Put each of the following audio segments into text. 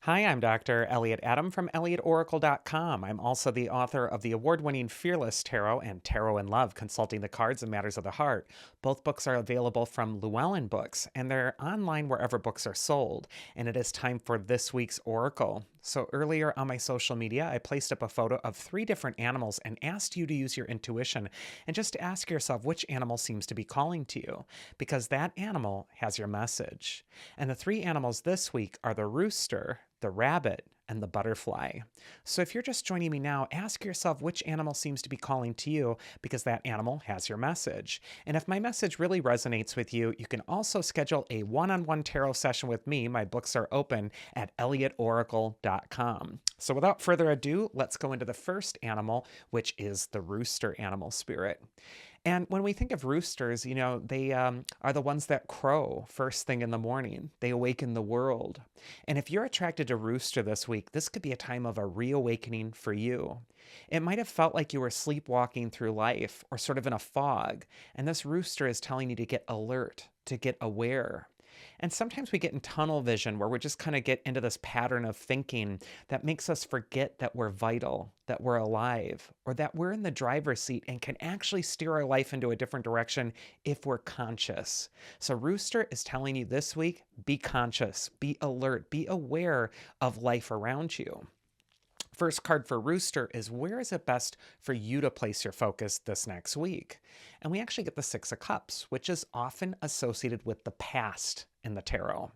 Hi, I'm Dr. Elliot Adam from ElliotOracle.com. I'm also the author of the award winning Fearless Tarot and Tarot in Love, Consulting the Cards and Matters of the Heart. Both books are available from Llewellyn Books, and they're online wherever books are sold. And it is time for this week's Oracle. So, earlier on my social media, I placed up a photo of three different animals and asked you to use your intuition and just to ask yourself which animal seems to be calling to you, because that animal has your message. And the three animals this week are the rooster, the rabbit, and the butterfly. So if you're just joining me now, ask yourself which animal seems to be calling to you because that animal has your message. And if my message really resonates with you, you can also schedule a one-on-one tarot session with me. My books are open at elliotoracle.com. So without further ado, let's go into the first animal, which is the rooster animal spirit. And when we think of roosters, they are the ones that crow first thing in the morning. They awaken the world. And if you're attracted to rooster this week, this could be a time of a reawakening for you. It might have felt like you were sleepwalking through life or sort of in a fog. And this rooster is telling you to get alert, to get aware. And sometimes we get in tunnel vision where we just kind of get into this pattern of thinking that makes us forget that we're vital, that we're alive, or that we're in the driver's seat and can actually steer our life into a different direction if we're conscious. So, Rooster is telling you this week, be conscious, be alert, be aware of life around you. First card for Rooster is where is it best for you to place your focus this next week? And we actually get the Six of Cups, which is often associated with the past in the tarot.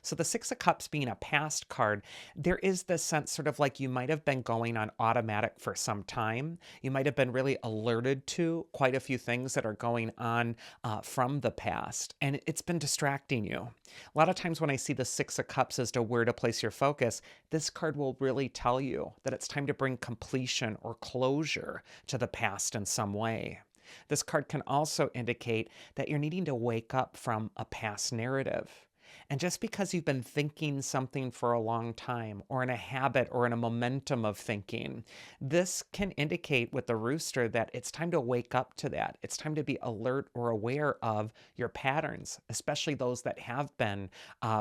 So the Six of Cups being a past card, there is this sense sort of like you might have been going on automatic for some time. You might have been really alerted to quite a few things that are going on from the past, and it's been distracting you. A lot of times when I see the Six of Cups as to where to place your focus, this card will really tell you that it's time to bring completion or closure to the past in some way. This card can also indicate that you're needing to wake up from a past narrative. And just because you've been thinking something for a long time, or in a habit or in a momentum of thinking, this can indicate with the rooster that it's time to wake up to that. It's time to be alert or aware of your patterns, especially those that have been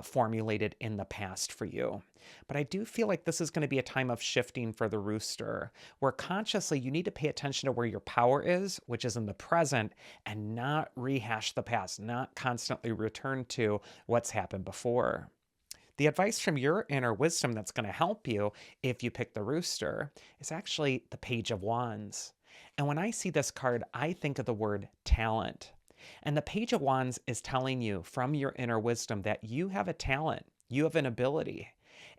formulated in the past for you. But I do feel like this is going to be a time of shifting for the rooster, where consciously you need to pay attention to where your power is, which is in the present, and not rehash the past, not constantly return to what's happened before. The advice from your inner wisdom that's going to help you if you pick the rooster is actually the Page of Wands. And when I see this card, I think of the word talent. And the Page of Wands is telling you from your inner wisdom that you have a talent, you have an ability.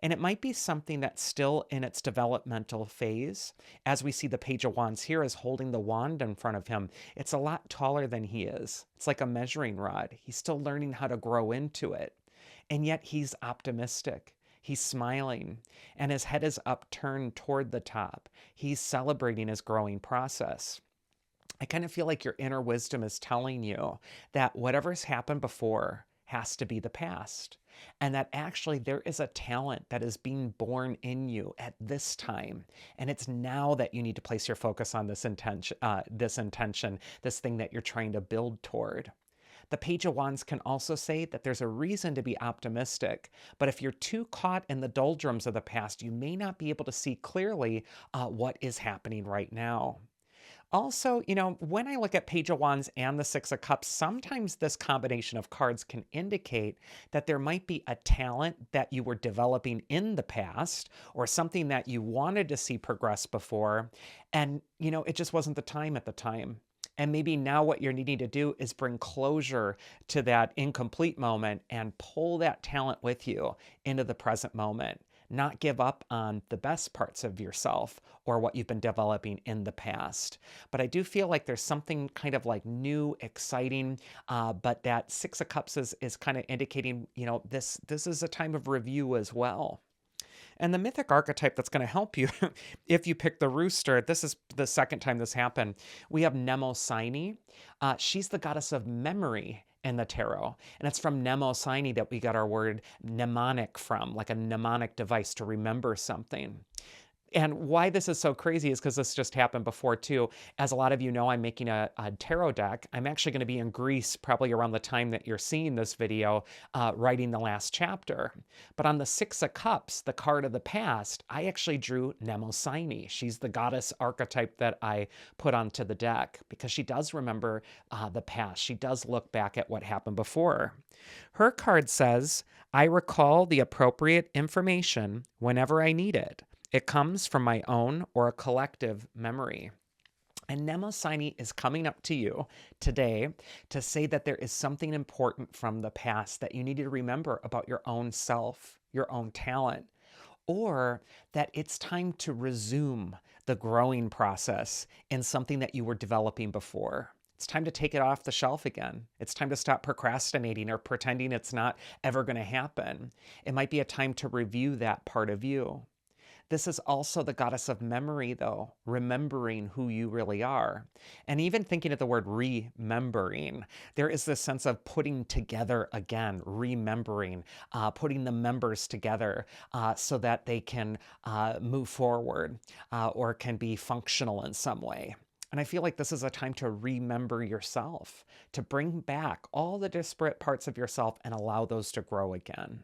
And it might be something that's still in its developmental phase. As we see the Page of Wands here is holding the wand in front of him. It's a lot taller than he is. It's like a measuring rod. He's still learning how to grow into it. And yet he's optimistic. He's smiling, and his head is upturned toward the top. He's celebrating his growing process. I kind of feel like your inner wisdom is telling you that whatever's happened before has to be the past. And that actually there is a talent that is being born in you at this time. And it's now that you need to place your focus on this intention, this thing that you're trying to build toward. The Page of Wands can also say that there's a reason to be optimistic, but if you're too caught in the doldrums of the past, you may not be able to see clearly what is happening right now. Also, when I look at Page of Wands and the Six of Cups, sometimes this combination of cards can indicate that there might be a talent that you were developing in the past or something that you wanted to see progress before. And, it just wasn't the time at the time. And maybe now what you're needing to do is bring closure to that incomplete moment and pull that talent with you into the present moment. Not give up on the best parts of yourself or what you've been developing in the past. But I do feel like there's something kind of like new, exciting, but that Six of Cups is kind of indicating, this is a time of review as well. And the mythic archetype that's going to help you if you pick the rooster, this is the second time this happened. We have Mnemosyne. She's the goddess of memory in the tarot. And it's from Mnemosyne that we got our word mnemonic from, like a mnemonic device to remember something. And why this is so crazy is because this just happened before too. As a lot of you know, I'm making a tarot deck. I'm actually going to be in Greece probably around the time that you're seeing this video, writing the last chapter. But on the Six of Cups, the card of the past, I actually drew Mnemosyne. She's the goddess archetype that I put onto the deck because she does remember the past. She does look back at what happened before. Her card says, I recall the appropriate information whenever I need it. It comes from my own or a collective memory. And Mnemosyne is coming up to you today to say that there is something important from the past that you need to remember about your own self, your own talent, or that it's time to resume the growing process in something that you were developing before. It's time to take it off the shelf again. It's time to stop procrastinating or pretending it's not ever going to happen. It might be a time to review that part of you. This is also the goddess of memory, though, remembering who you really are. And even thinking of the word remembering, there is this sense of putting together again, remembering, putting the members together so that they can move forward or can be functional in some way. And I feel like this is a time to remember yourself, to bring back all the disparate parts of yourself and allow those to grow again.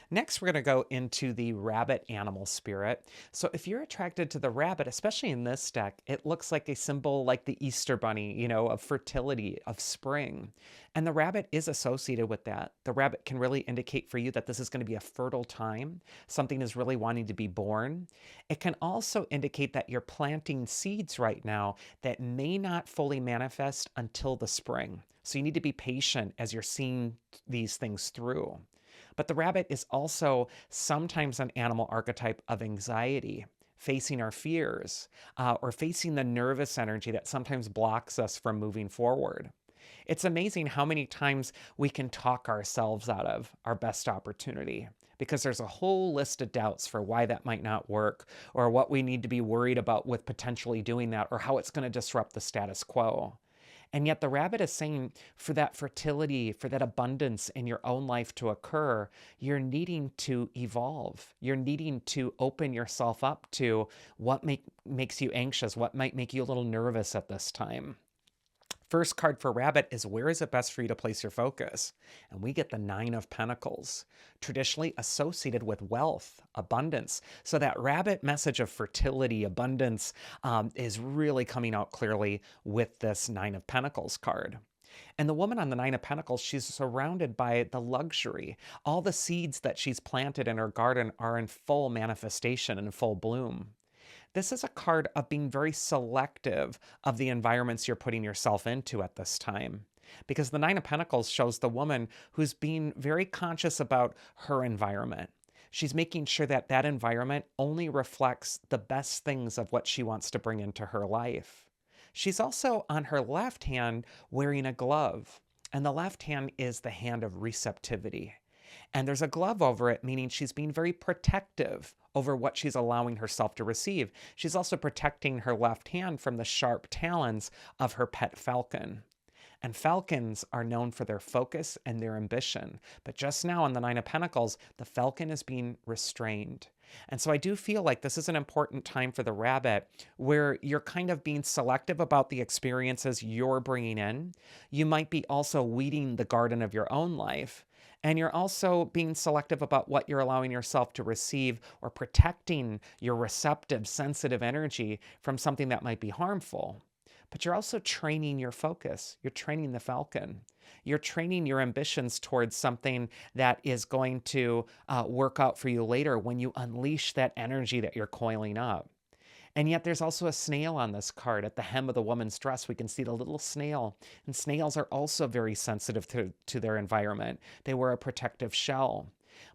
Next, we're going to go into the rabbit animal spirit. So if you're attracted to the rabbit, especially in this deck, it looks like a symbol like the Easter bunny, of fertility, of spring. And the rabbit is associated with that. The rabbit can really indicate for you that this is going to be a fertile time. Something is really wanting to be born. It can also indicate that you're planting seeds right now that may not fully manifest until the spring. So you need to be patient as you're seeing these things through. But the rabbit is also sometimes an animal archetype of anxiety, facing our fears, or facing the nervous energy that sometimes blocks us from moving forward. It's amazing how many times we can talk ourselves out of our best opportunity because there's a whole list of doubts for why that might not work or what we need to be worried about with potentially doing that or how it's going to disrupt the status quo. And yet the rabbit is saying for that fertility, for that abundance in your own life to occur, you're needing to evolve. You're needing to open yourself up to what makes you anxious, what might make you a little nervous at this time. First card for rabbit is where is it best for you to place your focus? And we get the Nine of Pentacles, traditionally associated with wealth, abundance. So that rabbit message of fertility, abundance is really coming out clearly with this Nine of Pentacles card. And the woman on the Nine of Pentacles, she's surrounded by the luxury. All the seeds that she's planted in her garden are in full manifestation and full bloom. This is a card of being very selective of the environments you're putting yourself into at this time. Because the Nine of Pentacles shows the woman who's being very conscious about her environment. She's making sure that that environment only reflects the best things of what she wants to bring into her life. She's also on her left hand wearing a glove. And the left hand is the hand of receptivity. And there's a glove over it, meaning she's being very protective over what she's allowing herself to receive. She's also protecting her left hand from the sharp talons of her pet falcon. And falcons are known for their focus and their ambition. But just now on the Nine of Pentacles, the falcon is being restrained. And so I do feel like this is an important time for the rabbit where you're kind of being selective about the experiences you're bringing in. You might be also weeding the garden of your own life. And you're also being selective about what you're allowing yourself to receive or protecting your receptive, sensitive energy from something that might be harmful. But you're also training your focus. You're training the falcon. You're training your ambitions towards something that is going to work out for you later when you unleash that energy that you're coiling up. And yet there's also a snail on this card. At the hem of the woman's dress, we can see the little snail. And snails are also very sensitive to their environment. They wear a protective shell,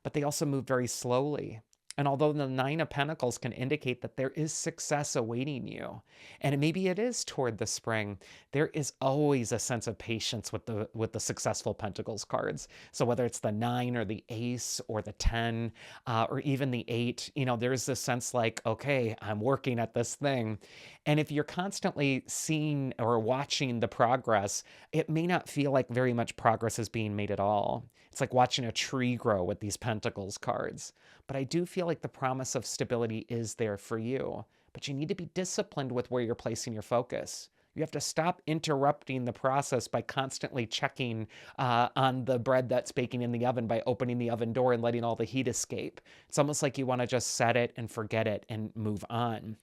but they also move very slowly. And although the Nine of Pentacles can indicate that there is success awaiting you, and maybe it is toward the spring, there is always a sense of patience with the successful Pentacles cards. So whether it's the 9 or the Ace or the 10 or even the 8, there's this sense like, okay, I'm working at this thing. And if you're constantly seeing or watching the progress, it may not feel like very much progress is being made at all. It's like watching a tree grow with these Pentacles cards. But I do feel feel like the promise of stability is there for you, but you need to be disciplined with where you're placing your focus. You have to stop interrupting the process by constantly checking on the bread that's baking in the oven by opening the oven door and letting all the heat escape. It's almost like you want to just set it and forget it and move on.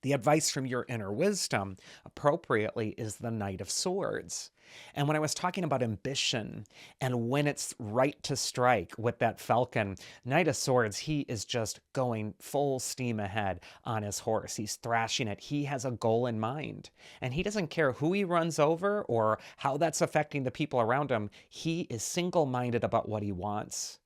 The advice from your inner wisdom, appropriately, is the Knight of Swords. And when I was talking about ambition and when it's right to strike with that falcon, Knight of Swords, he is just going full steam ahead on his horse. He's thrashing it. He has a goal in mind. And he doesn't care who he runs over or how that's affecting the people around him. He is single-minded about what he wants.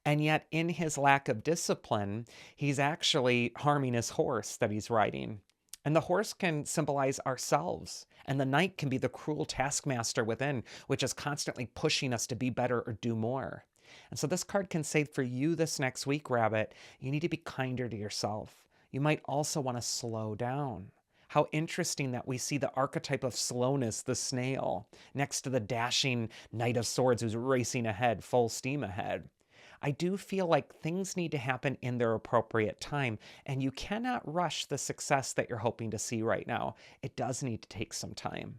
And yet, in his lack of discipline, he's actually harming his horse that he's riding. And the horse can symbolize ourselves. And the knight can be the cruel taskmaster within, which is constantly pushing us to be better or do more. And so this card can say for you this next week, Rabbit, you need to be kinder to yourself. You might also want to slow down. How interesting that we see the archetype of slowness, the snail, next to the dashing Knight of Swords who's racing ahead, full steam ahead. I do feel like things need to happen in their appropriate time, and you cannot rush the success that you're hoping to see right now. It does need to take some time.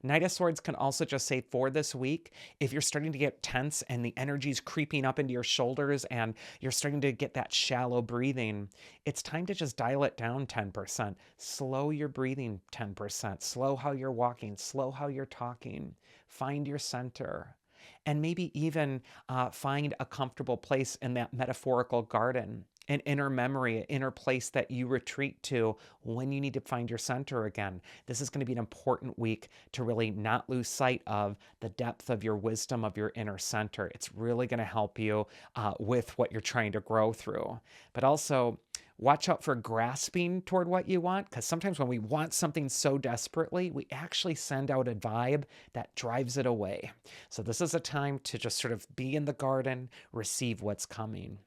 Knight of Swords can also just say for this week, if you're starting to get tense and the energy's creeping up into your shoulders and you're starting to get that shallow breathing, it's time to just dial it down 10%. Slow your breathing 10%. Slow how you're walking. Slow how you're talking. Find your center. And maybe even find a comfortable place in that metaphorical garden, an inner memory, an inner place that you retreat to when you need to find your center again. This is going to be an important week to really not lose sight of the depth of your wisdom, of your inner center. It's really going to help you with what you're trying to grow through. But also, watch out for grasping toward what you want, because sometimes when we want something so desperately, we actually send out a vibe that drives it away. So this is a time to just sort of be in the garden, receive what's coming.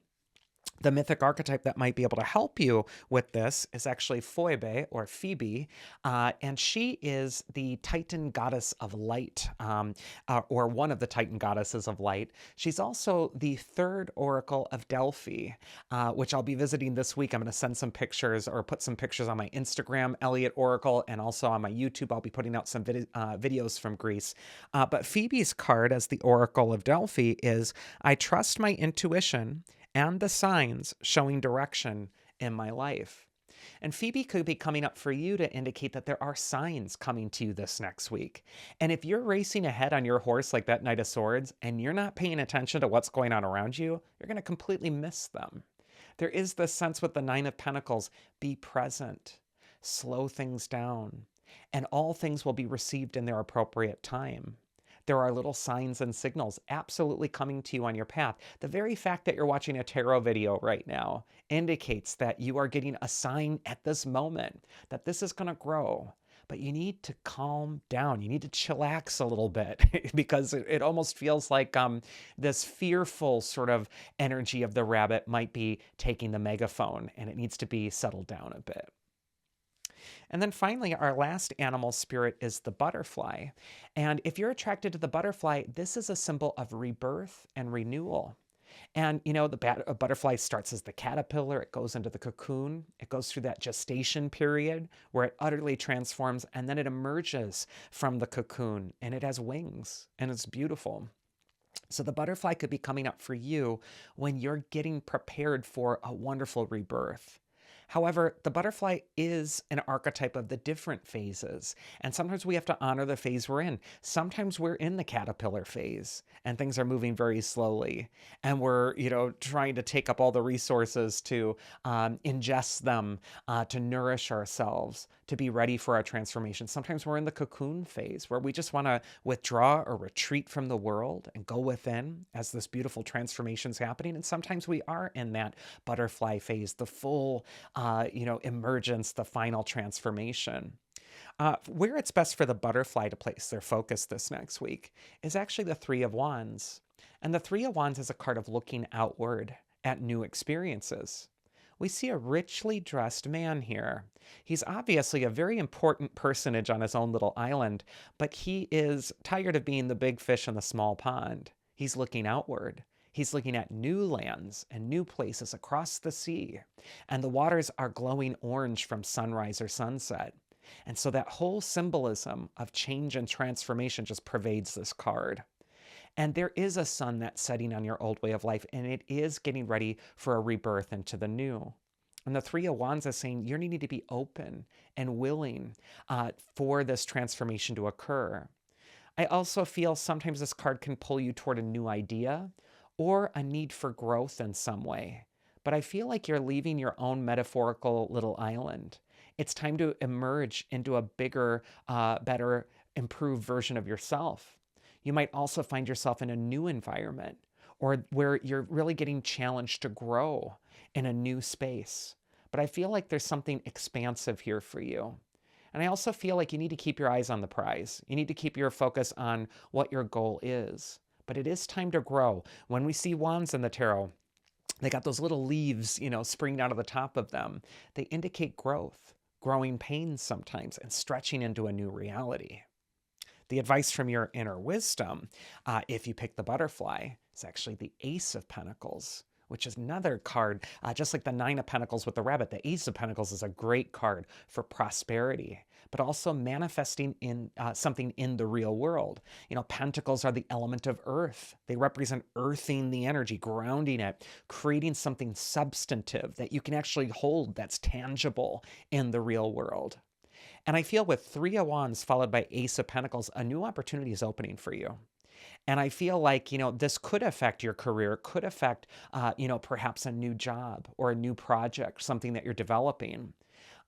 The mythic archetype that might be able to help you with this is actually Phoebe, or Phoebe, and she is the Titan goddess of light, or one of the Titan goddesses of light. She's also the third oracle of Delphi, which I'll be visiting this week. I'm going to send some pictures or put some pictures on my Instagram, Elliot Oracle, and also on my YouTube. I'll be putting out some videos from Greece. But Phoebe's card as the oracle of Delphi is, I trust my intuition and the signs showing direction in my life. And Phoebe could be coming up for you to indicate that there are signs coming to you this next week. And if you're racing ahead on your horse like that Knight of Swords, and you're not paying attention to what's going on around you, you're going to completely miss them. There is this sense with the Nine of Pentacles, be present, slow things down, and all things will be received in their appropriate time. There are little signs and signals absolutely coming to you on your path. The very fact that you're watching a tarot video right now indicates that you are getting a sign at this moment that this is going to grow. But you need to calm down. You need to chillax a little bit because it almost feels like this fearful sort of energy of the rabbit might be taking the megaphone, and it needs to be settled down a bit. And then finally, our last animal spirit is the butterfly. And if you're attracted to the butterfly, this is a symbol of rebirth and renewal. And, you know, a butterfly starts as the caterpillar, it goes into the cocoon, it goes through that gestation period where it utterly transforms, and then it emerges from the cocoon, and it has wings, and it's beautiful. So the butterfly could be coming up for you when you're getting prepared for a wonderful rebirth. However, the butterfly is an archetype of the different phases, and sometimes we have to honor the phase we're in. Sometimes we're in the caterpillar phase, and things are moving very slowly, and we're, trying to take up all the resources to ingest them, to nourish ourselves, to be ready for our transformation. Sometimes we're in the cocoon phase, where we just want to withdraw or retreat from the world and go within as this beautiful transformation's happening. And sometimes we are in that butterfly phase, the full emergence, the final transformation. Where it's best for the butterfly to place their focus this next week is actually the Three of Wands. And the Three of Wands is a card of looking outward at new experiences. We see a richly dressed man here. He's obviously a very important personage on his own little island, but he is tired of being the big fish in the small pond. He's looking outward. He's looking at new lands and new places across the sea, and the waters are glowing orange from sunrise or sunset. And so that whole symbolism of change and transformation just pervades this card. And there is a sun that's setting on your old way of life, and it is getting ready for a rebirth into the new. And the Three of Wands is saying you're needing to be open and willing for this transformation to occur. I also feel sometimes this card can pull you toward a new idea or a need for growth in some way. But I feel like you're leaving your own metaphorical little island. It's time to emerge into a bigger, better, improved version of yourself. You might also find yourself in a new environment or where you're really getting challenged to grow in a new space. But I feel like there's something expansive here for you. And I also feel like you need to keep your eyes on the prize. You need to keep your focus on what your goal is. But it is time to grow. When we see wands in the tarot, they got those little leaves, springing out of the top of them. They indicate growth, growing pains sometimes, and stretching into a new reality. The advice from your inner wisdom, if you pick the butterfly, is actually the Ace of Pentacles, which is another card, just like the Nine of Pentacles with the rabbit. The Ace of Pentacles is a great card for prosperity, but also manifesting in something in the real world. Pentacles are the element of earth. They represent earthing the energy, grounding it, creating something substantive that you can actually hold that's tangible in the real world. And I feel with Three of Wands followed by Ace of Pentacles, a new opportunity is opening for you. And I feel like, this could affect your career, could affect, perhaps a new job or a new project, something that you're developing.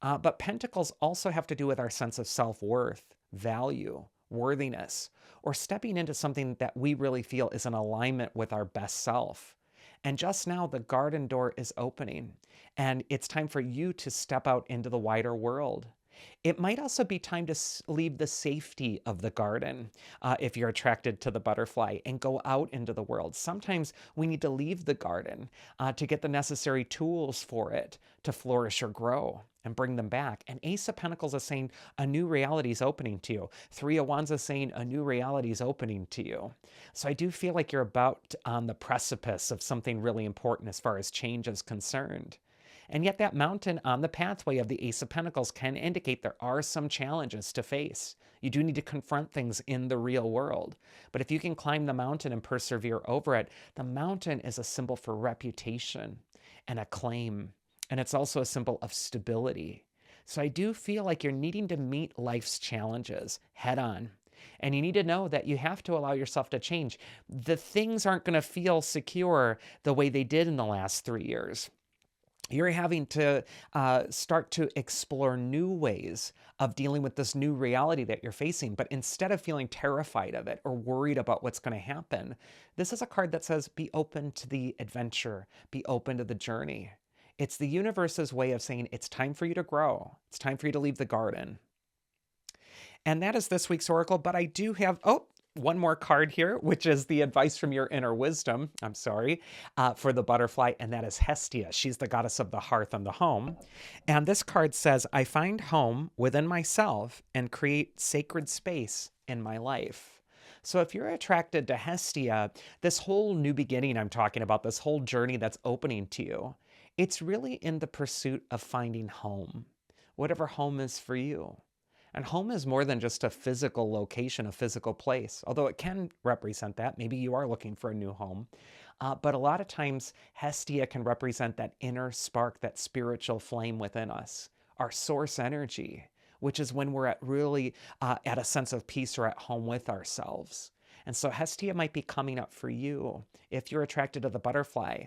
But Pentacles also have to do with our sense of self-worth, value, worthiness, or stepping into something that we really feel is in alignment with our best self. And just now, the garden door is opening, and it's time for you to step out into the wider world. It might also be time to leave the safety of the garden if you're attracted to the butterfly and go out into the world. Sometimes we need to leave the garden to get the necessary tools for it to flourish or grow and bring them back. And Ace of Pentacles is saying a new reality is opening to you. Three of Wands is saying a new reality is opening to you. So I do feel like you're about on the precipice of something really important as far as change is concerned. And yet that mountain on the pathway of the Ace of Pentacles can indicate there are some challenges to face. You do need to confront things in the real world. But if you can climb the mountain and persevere over it, the mountain is a symbol for reputation and acclaim. And it's also a symbol of stability. So I do feel like you're needing to meet life's challenges head on. And you need to know that you have to allow yourself to change. The things aren't going to feel secure the way they did in the last 3 years. You're having to start to explore new ways of dealing with this new reality that you're facing. But instead of feeling terrified of it or worried about what's going to happen, this is a card that says be open to the adventure, be open to the journey. It's the universe's way of saying it's time for you to grow. It's time for you to leave the garden. And that is this week's Oracle. But I do have, one more card here, which is the advice from your inner wisdom, for the butterfly, and that is Hestia. She's the goddess of the hearth and the home. And this card says, I find home within myself and create sacred space in my life. So if you're attracted to Hestia, this whole new beginning I'm talking about, this whole journey that's opening to you, it's really in the pursuit of finding home, whatever home is for you. And home is more than just a physical location, a physical place, although it can represent that. Maybe you are looking for a new home. But a lot of times, Hestia can represent that inner spark, that spiritual flame within us, our source energy, which is when we're at a sense of peace or at home with ourselves. And so Hestia might be coming up for you if you're attracted to the butterfly,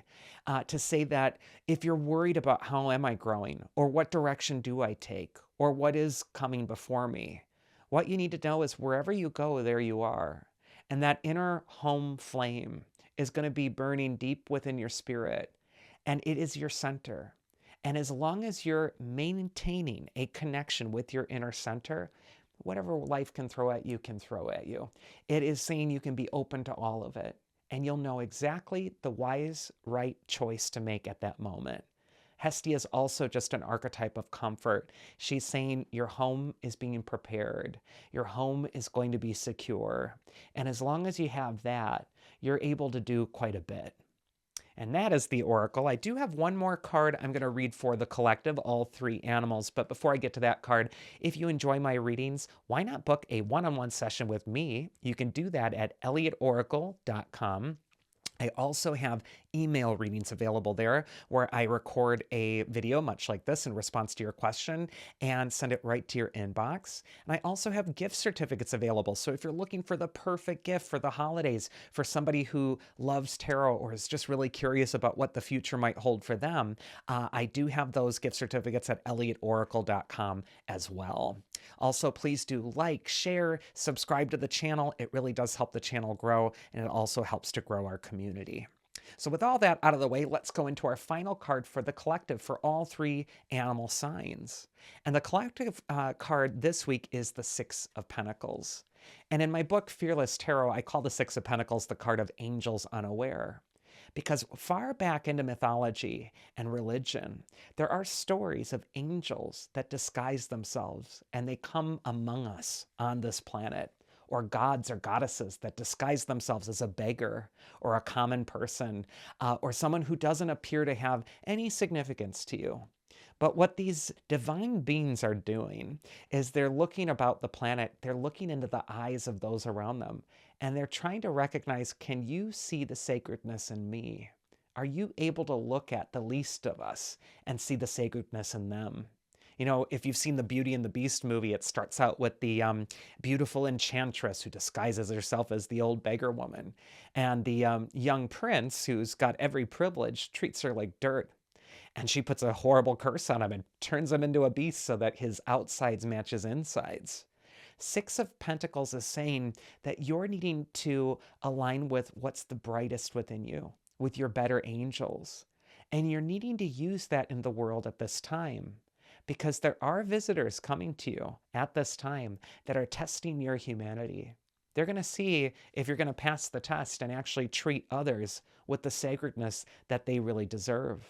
to say that if you're worried about how am I growing, or what direction do I take, or what is coming before me, what you need to know is wherever you go, there you are. And that inner home flame is going to be burning deep within your spirit, and it is your center. And as long as you're maintaining a connection with your inner center, whatever life can throw at you can throw at you. It is saying you can be open to all of it, and you'll know exactly the wise, right choice to make at that moment. Hestia is also just an archetype of comfort. She's saying your home is being prepared. Your home is going to be secure. And as long as you have that, you're able to do quite a bit. And that is the Oracle. I do have one more card I'm going to read for the collective, all three animals. But before I get to that card, if you enjoy my readings, why not book a one-on-one session with me? You can do that at elliotoracle.com. I also have email readings available there where I record a video much like this in response to your question and send it right to your inbox. And I also have gift certificates available. So if you're looking for the perfect gift for the holidays for somebody who loves tarot or is just really curious about what the future might hold for them, I do have those gift certificates at elliotoracle.com as well. Also, please do like, share, subscribe to the channel. It really does help the channel grow, and it also helps to grow our community. So with all that out of the way, let's go into our final card for the collective for all three animal signs. And the collective card this week is the Six of Pentacles. And in my book, Fearless Tarot, I call the Six of Pentacles the card of angels unaware. Because far back into mythology and religion, there are stories of angels that disguise themselves and they come among us on this planet, or gods or goddesses that disguise themselves as a beggar or a common person, or someone who doesn't appear to have any significance to you. But what these divine beings are doing is they're looking about the planet, they're looking into the eyes of those around them, and they're trying to recognize, can you see the sacredness in me? Are you able to look at the least of us and see the sacredness in them? You know, if you've seen the Beauty and the Beast movie, it starts out with the beautiful enchantress who disguises herself as the old beggar woman. And the young prince, who's got every privilege, treats her like dirt. And she puts a horrible curse on him and turns him into a beast so that his outsides match his insides. Six of Pentacles is saying that you're needing to align with what's the brightest within you, with your better angels. And you're needing to use that in the world at this time, because there are visitors coming to you at this time that are testing your humanity. They're going to see if you're going to pass the test and actually treat others with the sacredness that they really deserve.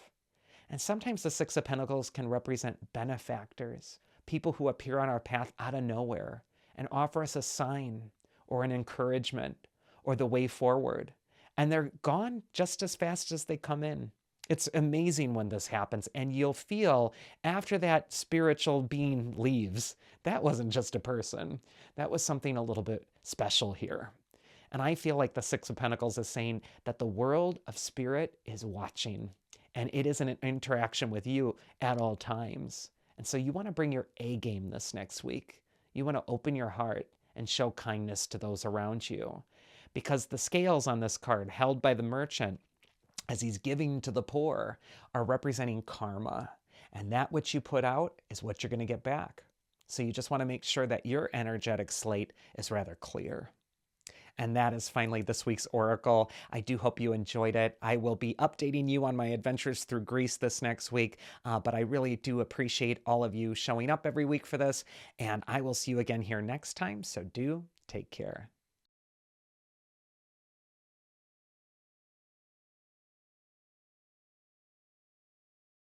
And sometimes the Six of Pentacles can represent benefactors, people who appear on our path out of nowhere and offer us a sign or an encouragement or the way forward. And they're gone just as fast as they come in. It's amazing when this happens. And you'll feel after that spiritual being leaves, that wasn't just a person. That was something a little bit special here. And I feel like the Six of Pentacles is saying that the world of spirit is watching. And it is an interaction with you at all times. And so you want to bring your A game this next week. You want to open your heart and show kindness to those around you. Because the scales on this card held by the merchant as he's giving to the poor are representing karma. And that which you put out is what you're going to get back. So you just want to make sure that your energetic slate is rather clear. And that is finally this week's Oracle. I do hope you enjoyed it. I will be updating you on my adventures through Greece this next week, but I really do appreciate all of you showing up every week for this, and I will see you again here next time, so do take care.